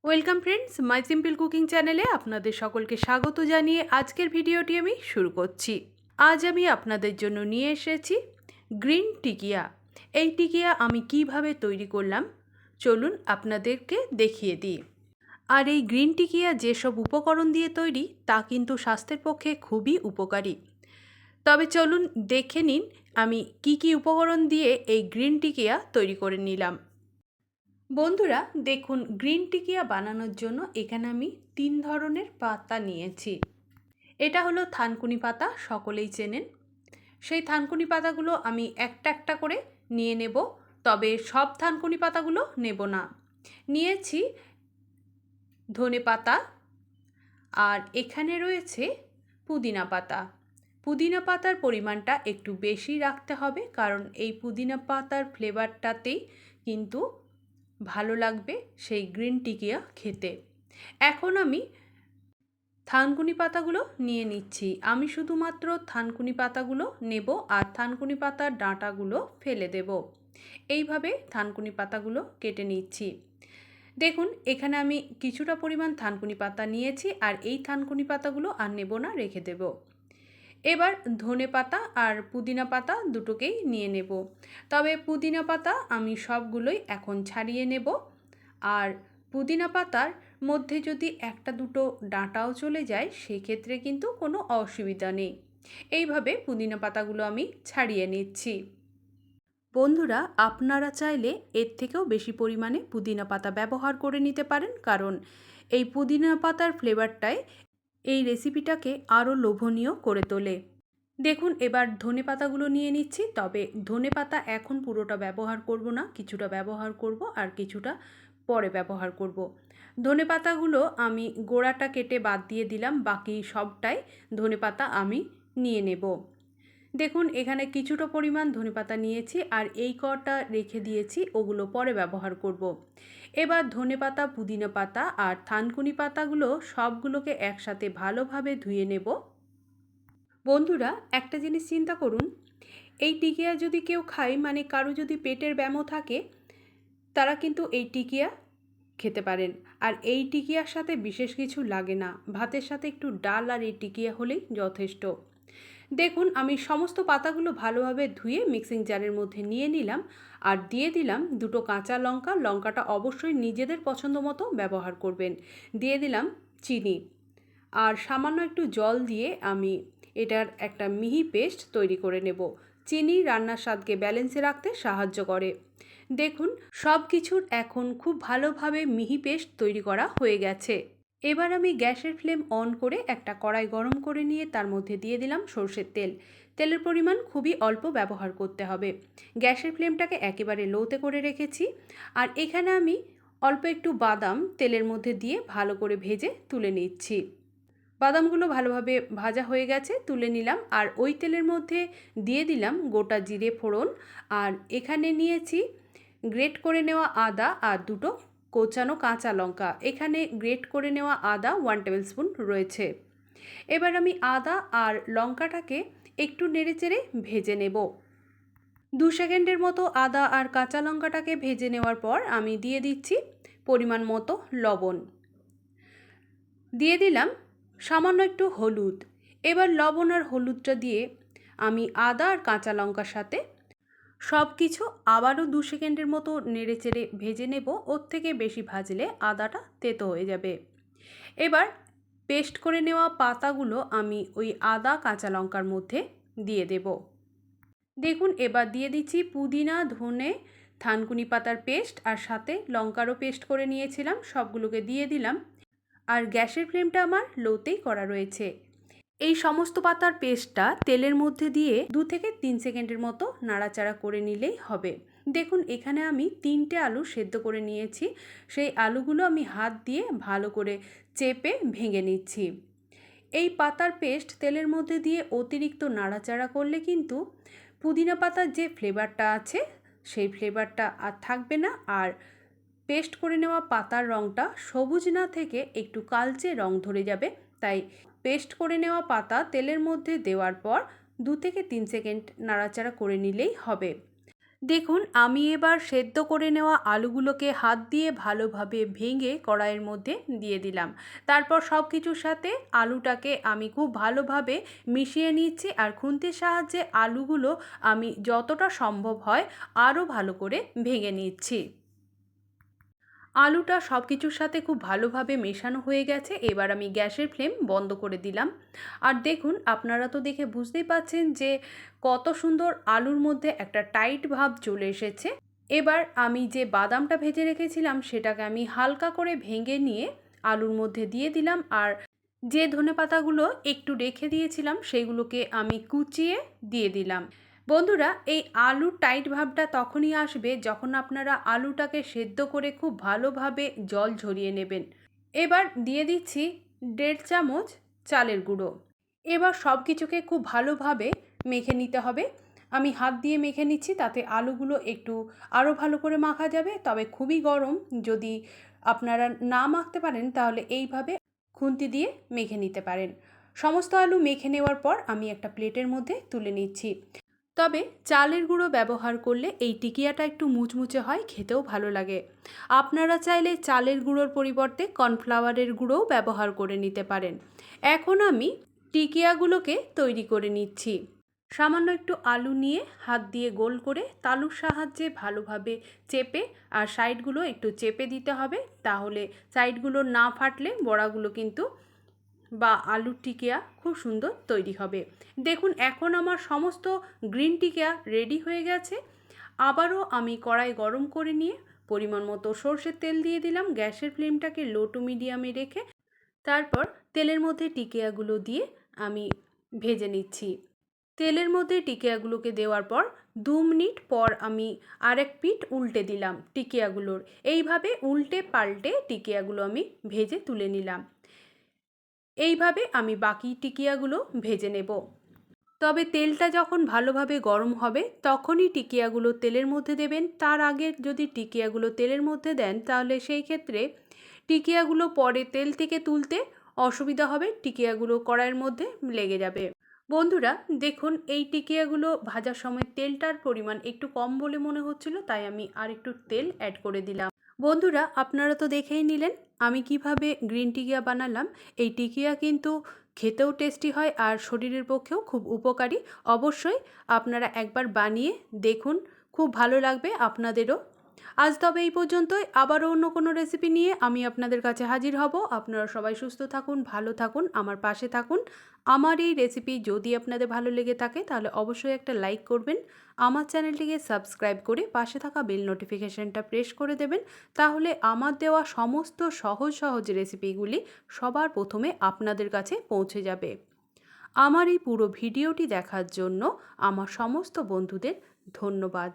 Welcome friends, মাই simple cooking চ্যানেলে আপনাদের সকলকে স্বাগত জানিয়ে আজকের ভিডিওটি আমি শুরু করছি। আজ আমি আপনাদের জন্য নিয়ে এসেছি গ্রিন টিকিয়া। এই টিকিয়া আমি কিভাবে তৈরি করলাম চলুন আপনাদেরকে দেখিয়ে দিই। আর এই গ্রিন টিকিয়া যেসব উপকরণ দিয়ে তৈরি তা কিন্তু স্বাস্থ্যের পক্ষে খুবই উপকারী। তবে চলুন দেখে নিন আমি কি কি উপকরণ দিয়ে এই গ্রিন টিকিয়া তৈরি করে নিলাম। বন্ধুরা দেখুন, গ্রিন টিকিয়া বানানোর জন্য এখানে আমি 3 ধরনের পাতা নিয়েছি। এটা হলো থানকুনি পাতা, সকলেই চেনেন। সেই থানকুনি পাতাগুলো আমি একটা একটা করে নিয়ে নেব, তবে সব থানকুনি পাতাগুলো নেব না। নিয়েছি ধনে পাতা, আর এখানে রয়েছে পুদিনা পাতা। পুদিনা পাতার পরিমাণটা একটু বেশি রাখতে হবে, কারণ এই পুদিনা পাতার ফ্লেভারটাতেই কিন্তু ভালো লাগবে সেই গ্রিন টিকিয়া খেতে। এখন আমি থানকুনি পাতাগুলো নিয়ে নিচ্ছি। আমি শুধুমাত্র থানকুনি পাতাগুলো নেব আর থানকুনি পাতার ডাঁটাগুলো ফেলে দেব। এইভাবে থানকুনি পাতাগুলো কেটে নিচ্ছি। দেখুন, এখানে আমি কিছুটা পরিমাণ থানকুনি পাতা নিয়েছি, আর এই থানকুনি পাতাগুলো আর নেব না, রেখে দেব। এবার ধনে পাতা আর পুদিনা পাতা দুটোকেই নিয়ে নেব। তবে পুদিনা পাতা আমি সবগুলোই এখন ছাড়িয়ে নেব। আর পুদিনা পাতার মধ্যে যদি একটা দুটো ডাঁটাও চলে যায় সেক্ষেত্রে কিন্তু কোনো অসুবিধা নেই। এইভাবে পুদিনা পাতাগুলো আমি ছাড়িয়ে নিচ্ছি। বন্ধুরা, আপনারা চাইলে এর থেকেও বেশি পরিমাণে পুদিনা পাতা ব্যবহার করে নিতে পারেন, কারণ এই পুদিনা পাতার ফ্লেভারটাই এই রেসিপিটাকে আরও লোভনীয় করে তোলে। দেখুন, এবার ধনে পাতাগুলো নিয়ে নিচ্ছি। তবে ধনে পাতা এখন পুরোটা ব্যবহার করব না, কিছুটা ব্যবহার করব আর কিছুটা পরে ব্যবহার করব। ধনে পাতাগুলো আমি গোড়াটা কেটে বাদ দিয়ে দিলাম, বাকি সবটাই ধনে পাতা আমি নিয়ে নেব। দেখুন, এখানে কিছুটা পরিমাণ ধনেপাতা নিয়েছি আর এই কটা রেখে দিয়েছি, ওগুলো পরে ব্যবহার করব। এবার ধনেপাতা, পুদিনা পাতা আর থানকুনি পাতাগুলো সবগুলোকে একসাথে ভালোভাবে ধুয়ে নেব। বন্ধুরা, একটা জিনিস চিন্তা করুন, এই টিকিয়া যদি কেউ খায়, মানে কারো যদি পেটের ব্যামো থাকে, তারা কিন্তু এই টিকিয়া খেতে পারেন। আর এই টিকিয়ার সাথে বিশেষ কিছু লাগে না, ভাতের সাথে একটু ডাল আর এই টিকিয়া হলেই যথেষ্ট। দেখুন, আমি সমস্ত পাতাগুলো ভালোভাবে ধুয়ে মিক্সিং জারের মধ্যে নিয়ে নিলাম আর দিয়ে দিলাম দুটো কাঁচা লঙ্কা। লঙ্কাটা অবশ্যই নিজেদের পছন্দ মতো ব্যবহার করবেন। দিয়ে দিলাম চিনি আর সামান্য একটু জল দিয়ে আমি এটার একটা মিহি পেস্ট তৈরি করে নেব। চিনি রান্নার স্বাদকে ব্যালেন্সে রাখতে সাহায্য করে। দেখুন, সব কিছুর এখন খুব ভালোভাবে মিহি পেস্ট তৈরি করা হয়ে গেছে। এবার আমি গ্যাসের ফ্লেম অন করে একটা কড়াই গরম করে নিয়ে তার মধ্যে দিয়ে দিলাম সর্ষের তেল। তেলের পরিমাণ খুবই অল্প ব্যবহার করতে হবে। গ্যাসের ফ্লেমটাকে একেবারে লোতে করে রেখেছি। আর এখানে আমি অল্প একটু বাদাম তেলের মধ্যে দিয়ে ভালো করে ভেজে তুলে নিচ্ছি। বাদামগুলো ভালোভাবে ভাজা হয়ে গেছে, তুলে নিলাম। আর ওই তেলের মধ্যে দিয়ে দিলাম গোটা জিরে ফোড়ন। আর এখানে নিয়েছি গ্রেট করে নেওয়া আদা আর দুটো কোচানো কাঁচা লঙ্কা। এখানে গ্রেট করে নেওয়া আদা 1 টেবিল স্পুন রয়েছে। এবার আমি আদা আর লঙ্কাটাকে একটু নেড়েচেড়ে ভেজে নেব। 2 সেকেন্ডের মতো আদা আর কাঁচা লঙ্কাটাকে ভেজে নেওয়ার পর আমি দিয়ে দিচ্ছি পরিমাণ মতো লবণ। দিয়ে দিলাম সামান্য একটু হলুদ। এবার লবণ আর হলুদটা দিয়ে আমি আদা আর কাঁচা লঙ্কার সাথে সব কিছু আবারও 2 সেকেন্ডের মতো নেড়েচেড়ে ভেজে নেব। ওর থেকে বেশি ভাজলে আদাটা তেতো হয়ে যাবে। এবার পেস্ট করে নেওয়া পাতাগুলো আমি ওই আদা কাঁচা লঙ্কার মধ্যে দিয়ে দেব। দেখুন, এবার দিয়ে দিচ্ছি পুদিনা, ধনে, থানকুনি পাতার পেস্ট আর সাথে লঙ্কারও পেস্ট করে নিয়েছিলাম, সবগুলোকে দিয়ে দিলাম। আর গ্যাসের ফ্লেমটা আমার লোতেই করা রয়েছে। এই সমস্ত পাতার পেস্টটা তেলের মধ্যে দিয়ে 2 থেকে 3 সেকেন্ডের মতো নাড়াচাড়া করে নিলেই হবে। দেখুন, এখানে আমি 3টে আলু সেদ্ধ করে নিয়েছি। সেই আলুগুলো আমি হাত দিয়ে ভালো করে চেপে ভেঙে নিচ্ছি। এই পাতার পেস্ট তেলের মধ্যে দিয়ে অতিরিক্ত নাড়াচাড়া করলে কিন্তু পুদিনা পাতার যে ফ্লেভারটা আছে সেই ফ্লেভারটা আর থাকবে না। আর পেস্ট করে নেওয়া পাতার রঙটা সবুজ না থেকে একটু কালচে রং ধরে যাবে। তাই পেস্ট করে নেওয়া পাতা তেলের মধ্যে দেওয়ার পর 2 থেকে 3 সেকেন্ড নাড়াচাড়া করে নিলেই হবে। দেখুন আমি এবার সেদ্ধ করে নেওয়া আলুগুলোকে হাত দিয়ে ভালোভাবে ভেঙে কড়াইয়ের মধ্যে দিয়ে দিলাম। তারপর সব কিছুর সাথে আলুটাকে আমি খুব ভালোভাবে মিশিয়ে নিচ্ছি, আর খুন্তির সাহায্যে আলুগুলো আমি যতটা সম্ভব হয় আরও ভালো করে ভেঙে নিচ্ছি। আলুটা সব কিছুর সাথে খুব ভালোভাবে মেশানো হয়ে গেছে। এবার আমি গ্যাসের ফ্লেম বন্ধ করে দিলাম। আর দেখুন আপনারা তো দেখে বুঝতেই পাচ্ছেন যে কত সুন্দর আলুর মধ্যে একটা টাইট ভাব চলে এসেছে। এবার আমি যে বাদামটা ভেজে রেখেছিলাম সেটাকে আমি হালকা করে ভেঙে নিয়ে আলুর মধ্যে দিয়ে দিলাম, আর যে ধনেপাতাগুলো একটু রেখে দিয়েছিলাম সেগুলোকে আমি কুচিয়ে দিয়ে দিলাম। বন্ধুরা, এই আলুর টাইট ভাবটা তখনই আসবে যখন আপনারা আলুটাকে সেদ্ধ করে খুব ভালোভাবে জল ঝরিয়ে নেবেন। এবার দিয়ে দিচ্ছি 1.5 চামচ চালের গুঁড়ো। এবার সব কিছুকে খুব ভালোভাবে মেখে নিতে হবে। আমি হাত দিয়ে মেখে নিচ্ছি, তাতে আলুগুলো একটু আরও ভালো করে মাখা যাবে। তবে খুবই গরম, যদি আপনারা না মাখতে পারেন তাহলে এইভাবে খুন্তি দিয়ে মেখে নিতে পারেন। সমস্ত আলু মেখে নেওয়ার পর আমি একটা প্লেটের মধ্যে তুলে নিচ্ছি। তবে চালের গুঁড়ো ব্যবহার করলে এই টিকিয়াটা একটু মুচমুচে হয়, খেতেও ভালো লাগে। আপনারা চাইলে চালের গুঁড়োর পরিবর্তে কর্নফ্লাওয়ারের গুঁড়োও ব্যবহার করে নিতে পারেন। এখন আমি টিকিয়াগুলোকে তৈরি করে নিচ্ছি। সামান্য একটু আলু নিয়ে হাত দিয়ে গোল করে তালুর সাহায্যে ভালোভাবে চেপে, আর সাইডগুলো একটু চেপে দিতে হবে, তাহলে সাইডগুলো না ফাটলে বড়াগুলো কিন্তু বা আলুর টিকিয়া খুব সুন্দর তৈরি হবে। দেখুন এখন আমার সমস্ত গ্রিন টিকিয়া রেডি হয়ে গেছে। আবারও আমি কড়াই গরম করে নিয়ে পরিমাণ মতো সর্ষের তেল দিয়ে দিলাম। গ্যাসের ফ্লেমটাকে লো টু মিডিয়ামে রেখে তারপর তেলের মধ্যে টিকিয়াগুলো দিয়ে আমি ভেজে নিচ্ছি। তেলের মধ্যে টিকিয়াগুলোকে দেওয়ার পর 2 মিনিট পর আমি আরেক পিঠ উল্টে দিলাম টিকিয়াগুলোর। এইভাবে উল্টে পাল্টে টিকিয়াগুলো আমি ভেজে তুলে নিলাম। এইভাবে আমি বাকি টিকিয়াগুলো ভেজে নেব। তবে তেলটা যখন ভালোভাবে গরম হবে তখনই টিকিয়াগুলো তেলের মধ্যে দেবেন। তার আগে যদি টিকিয়াগুলো তেলের মধ্যে দেন তাহলে সেই ক্ষেত্রে টিকিয়াগুলো পরে তেল থেকে তুলতে অসুবিধা হবে, টিকিয়াগুলো কড়াইয়ের মধ্যে লেগে যাবে। বন্ধুরা দেখুন, এই টিকিয়াগুলো ভাজার সময় তেলটার পরিমাণ একটু কম বলে মনে হচ্ছিল, তাই আমি আর একটু তেল অ্যাড করে দিলাম। বন্ধুরা আপনারা তো দেখেই নিলেন আমি কিভাবে গ্রিন টিকিয়া বানালাম। এই টিকিয়া কিন্তু খেতেও টেস্টি হয় আর শরীরের পক্ষেও খুব উপকারী। অবশ্যই আপনারা একবার বানিয়ে দেখুন, খুব ভালো লাগবে আপনাদেরও। আজ তবে এই পর্যন্তই। আবারও অন্য কোনো রেসিপি নিয়ে আমি আপনাদের কাছে হাজির হব। আপনারা সবাই সুস্থ থাকুন, ভালো থাকুন, আমার পাশে থাকুন। আমার এই রেসিপি যদি আপনাদের ভালো লেগে থাকে তাহলে অবশ্যই একটা লাইক করবেন। আমার চ্যানেলটিকে সাবস্ক্রাইব করে পাশে থাকা বেল নোটিফিকেশনটা প্রেস করে দেবেন। তাহলে আমার দেওয়া সমস্ত সহজ সহজ রেসিপিগুলি সবার প্রথমে আপনাদের কাছে পৌঁছে যাবে। আমার এই পুরো ভিডিওটি দেখার জন্য আমার সমস্ত বন্ধুদের ধন্যবাদ।